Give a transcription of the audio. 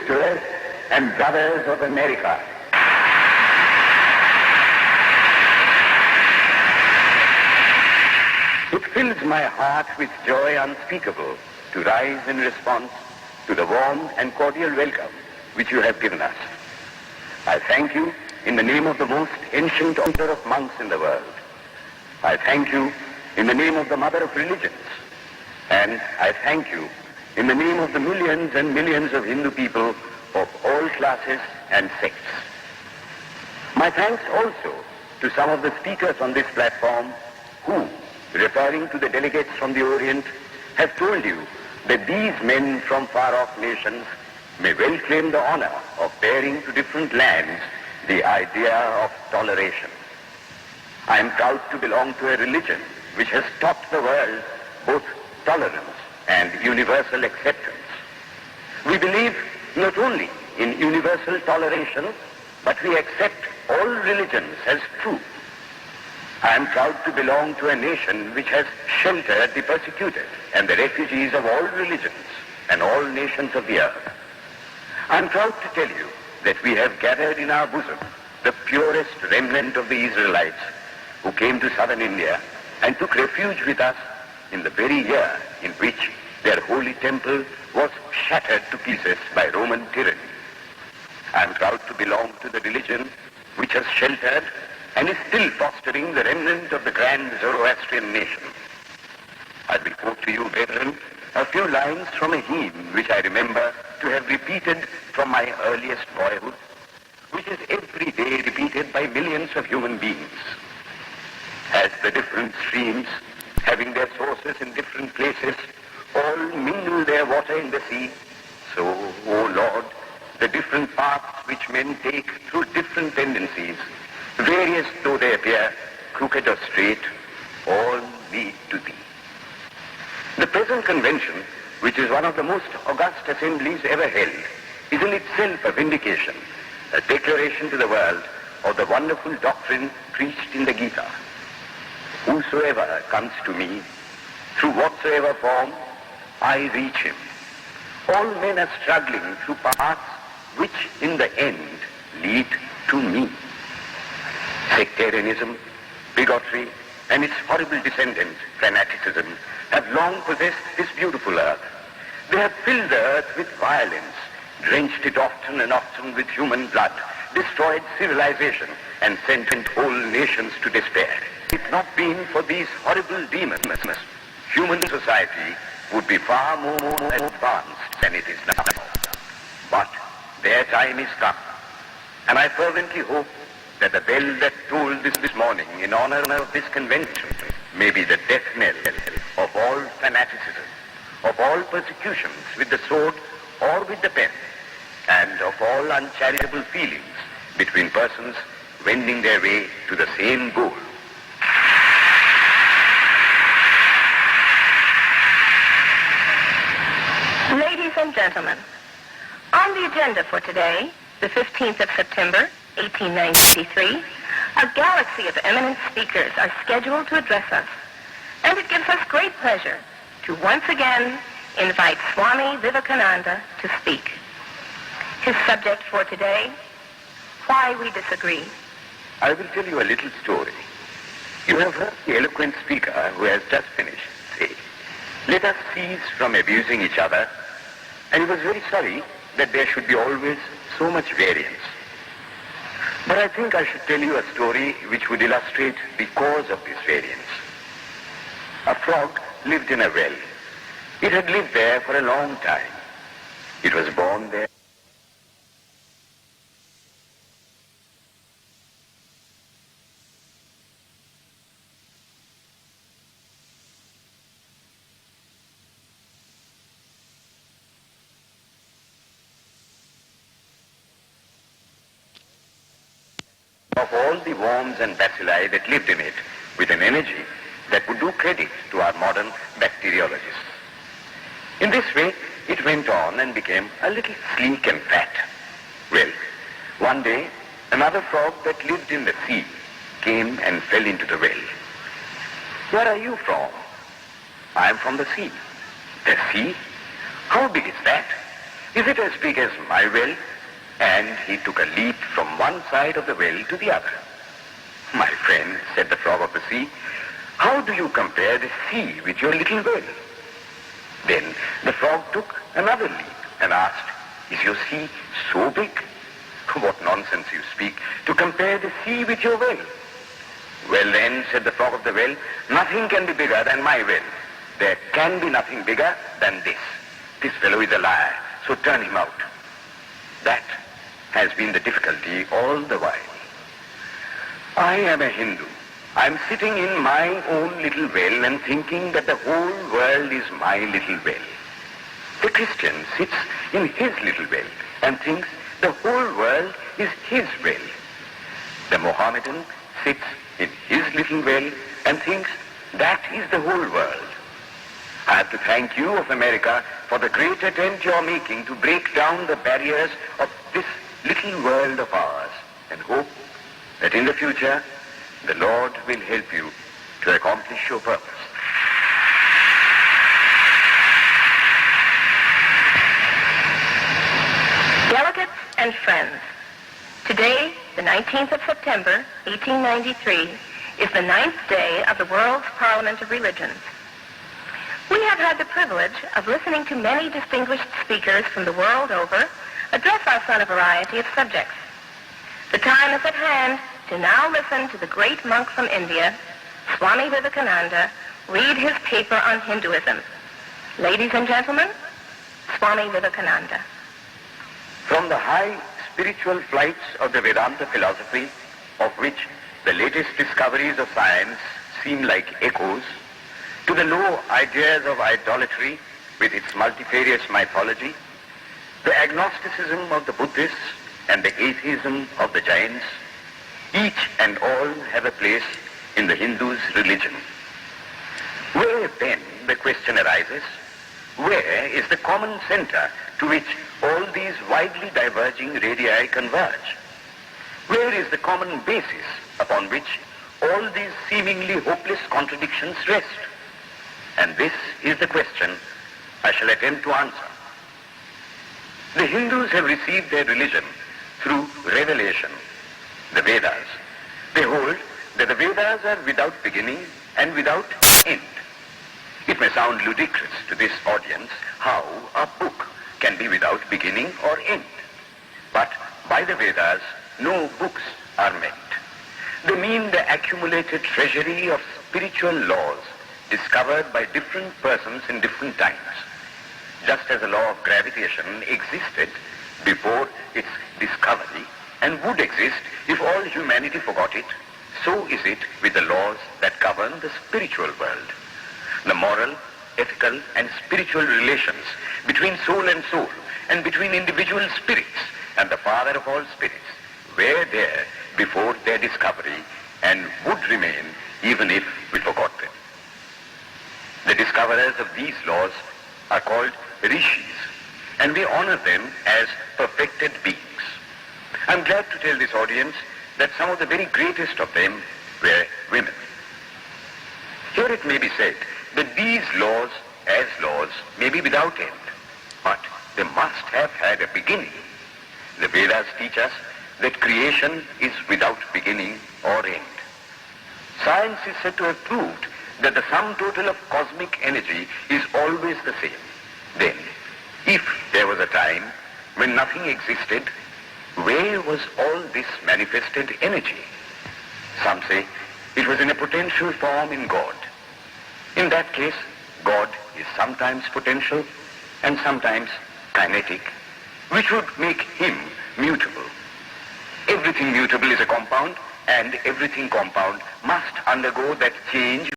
sisters and brothers of America. It fills my heart with joy unspeakable to rise in response to the warm and cordial welcome which you have given us. I thank you in the name of the most ancient order of monks in the world. I thank you in the name of the mother of religions. And I thank you in the name of the millions and millions of Hindu people of all classes and sects. My thanks also to some of the speakers on this platform who, referring to the delegates from the Orient, have told you that these men from far-off nations may well claim the honor of bearing to different lands the idea of toleration. I am proud to belong to a religion which has taught the world both tolerance and universal acceptance. We believe not only in universal toleration, but we accept all religions as true. I am proud to belong to a nation which has sheltered the persecuted and the refugees of all religions and all nations of the earth. I am proud to tell you that we have gathered in our bosom the purest remnant of the Israelites who came to southern India and took refuge with us in the very year in which their holy temple was shattered to pieces by Roman tyranny. I am proud to belong to the religion which has sheltered and is still fostering the remnant of the grand Zoroastrian nation. I will quote to you, brethren, a few lines from a hymn which I remember to have repeated from my earliest boyhood, which is every day repeated by millions of human beings. As the different streams, having their sources in different places, all mingle their water in the sea, so, O Lord, the different paths which men take through different tendencies, various though they appear, crooked or straight, all lead to thee. The present convention, which is one of the most august assemblies ever held, is in itself a vindication, a declaration to the world of the wonderful doctrine preached in the Gita. Whosoever comes to me, through whatsoever form, I reach him. All men are struggling through paths which in the end lead to me. Sectarianism, bigotry, and its horrible descendant, fanaticism, have long possessed this beautiful earth. They have filled the earth with violence, drenched it often and often with human blood, destroyed civilization, and sent whole nations to despair. If not been for these horrible demons, human society would be far more advanced than it is now. But their time is come, and I fervently hope that the bell that tolled this morning in honor of this convention may be the death knell of all fanaticism, of all persecutions with the sword or with the pen, and of all uncharitable feelings between persons wending their way to the same goal. Ladies and gentlemen, on the agenda for today, the 15th of September, 1893, a galaxy of eminent speakers are scheduled to address us, and it gives us great pleasure to once again invite Swami Vivekananda to speak. His subject for today, Why We Disagree. I will tell you a little story. You have heard the eloquent speaker who has just finished say, "Let us cease from abusing each other," and he was very sorry that there should be always so much variance. But I think I should tell you a story which would illustrate the cause of this variance. A frog lived in a well. It had lived there for a long time. It was born there. Of all the worms and bacilli that lived in it with an energy that would do credit to our modern bacteriologists. In this way, it went on and became a little sleek and fat. Well, one day, another frog that lived in the sea came and fell into the well. "Where are you from?" "I am from the sea." "The sea? How big is that?" Is it as big as my well? And he took a leap from one side of the well to the other. My friend, said the frog of the sea, how do you compare the sea with your little well? Then the frog took another leap and asked, is your sea so big? What nonsense you speak, to compare the sea with your well. Well then, said the frog of the well, nothing can be bigger than my well. There can be nothing bigger than this. This fellow is a liar, so turn him out. That has been the difficulty all the while. I am a Hindu. I am sitting in my own little well and thinking that the whole world is my little well. The Christian sits in his little well and thinks the whole world is his well. The Mohammedan sits in his little well and thinks that is the whole world. I have to thank you of America for the great attempt you are making to break down the barriers of this little world of ours, and hope that in the future the Lord will help you to accomplish your purpose. Delegates and friends, today, the 19th of September, 1893, is the 9th day of the World's Parliament of Religions. We have had the privilege of listening to many distinguished speakers from the world over address us on a variety of subjects. The time is at hand to now listen to the great monk from India, Swami Vivekananda, read his paper on Hinduism. Ladies and gentlemen, Swami Vivekananda. From the high spiritual flights of the Vedanta philosophy, of which the latest discoveries of science seem like echoes, to the low ideas of idolatry with its multifarious mythology, the agnosticism of the Buddhists and the atheism of the Jains, each and all have a place in the Hindu's religion. Where then, the question arises, where is the common center to which all these widely diverging radii converge? Where is the common basis upon which all these seemingly hopeless contradictions rest? And this is the question I shall attempt to answer. The Hindus have received their religion through revelation, the Vedas. They hold that the Vedas are without beginning and without end. It may sound ludicrous to this audience how a book can be without beginning or end. But by the Vedas, no books are meant. They mean the accumulated treasury of spiritual laws discovered by different persons in different times. Just as the law of gravitation existed before its discovery and would exist if all humanity forgot it, so is it with the laws that govern the spiritual world. The moral, ethical, and spiritual relations between soul and between individual spirits and the Father of all spirits were there before their discovery and would remain even if we forgot them. The discoverers of these laws are called rishis, and we honor them as perfected beings. I'm glad to tell this audience that some of the very greatest of them were women. Here it may be said that these laws, as laws, may be without end, but they must have had a beginning. The Vedas teach us that creation is without beginning or end. Science is said to have proved that the sum total of cosmic energy is always the same. Then, if there was a time when nothing existed, where was all this manifested energy? Some say it was in a potential form in God. In that case, God is sometimes potential and sometimes kinetic, which would make him mutable. Everything mutable is a compound, and everything compound must undergo that change